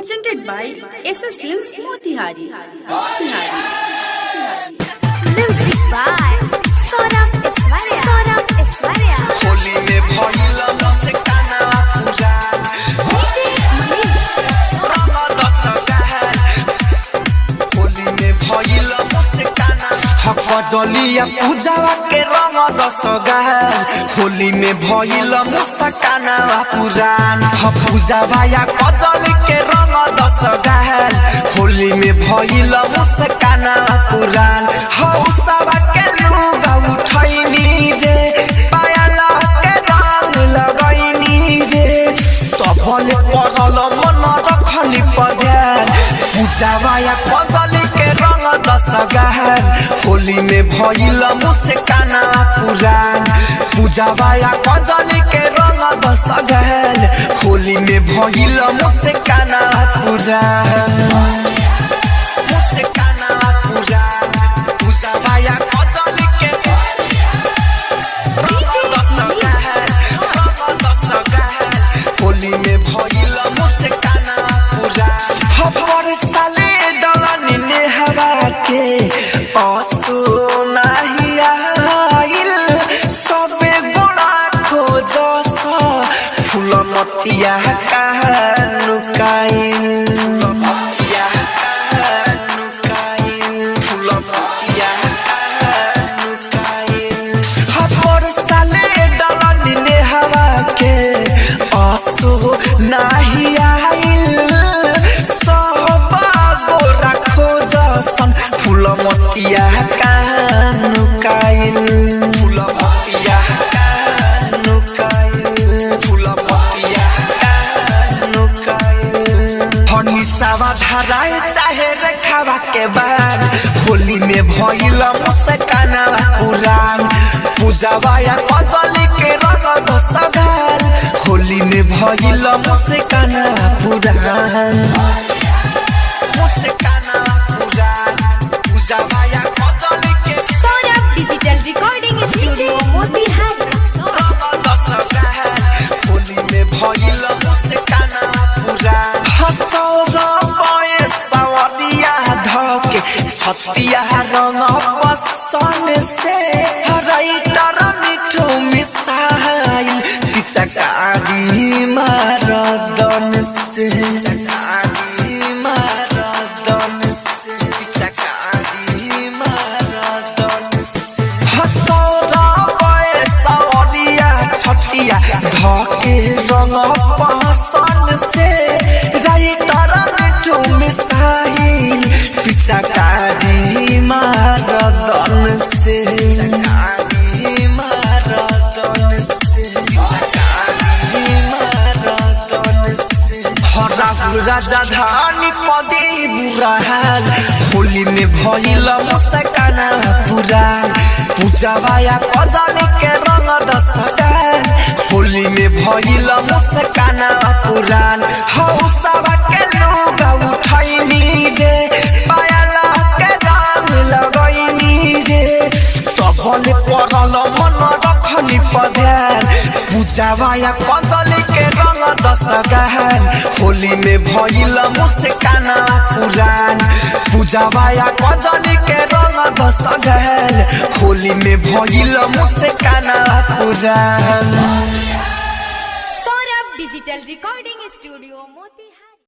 presented by SS Films Motihari. Music by Saurabh Iswaria. Holi में भइल मुस्काना पूरा DJ Manish रंग दसगार होली में भइल मुस्काना हक जलिया पूजावा के रंग दसगार होली में भइल मुस्काना पूरा ह पूजावा या कजल के रंग दसगार होली में भइल मुस्काना पूरा हौसवा के लुगा उठैनी जे सबले पड़ल मन रखली पधार पूजावाया कजली के रंग दसगार होली में भइल मुस्काना पुरान पूजावाया कजली के रंग दसगार होली में भइल मुस्काना पुरान पूजावाया कजली के होली में भइल मुस्काना पूरा हर साले डलनी ने हवा के आंसू नहीं आइल सबे गोड़ा खोज फूल मतिया नुकाइल नहीं आइल सब गोरा खोजसन फूल मतिया कानुकाइल हनिसावा धराए चाहे रेखावा के बाद होली में भइल मुस्काना पुरान पूजावाया कजली के रंग दसगार होली में भइल मुस्काना पुरान पूजावाया कजली के Saurabh Digital Recording Studio Motihari. Holi में भइल मुस्काना पुरान सवरिया धके छतिया रंग पसन से राइटर मिठू मिसाइल पिचकारी मारदन से छतिया धके रंग पसन से राइटर मिठू मिसाइल पिचकारी मारदन से राजधानी कदे बुरा हाल होली में भइल मुस्काना पुरान पूजावाया कजली के रंग दसगार होली में भइल मुस्काना पुरान हौसवा के लुगा उठैनी जे पायला के रंग लगैनी जे सबले पड़ल मन रखली पधार पूजावाया कजली के रंग दसगार होली में भइल मुस्काना पुरान पूजावाया कजली के रंग दसगार होली में भइल मुस्काना पुरान Saurabh Digital Recording Studio Motihari.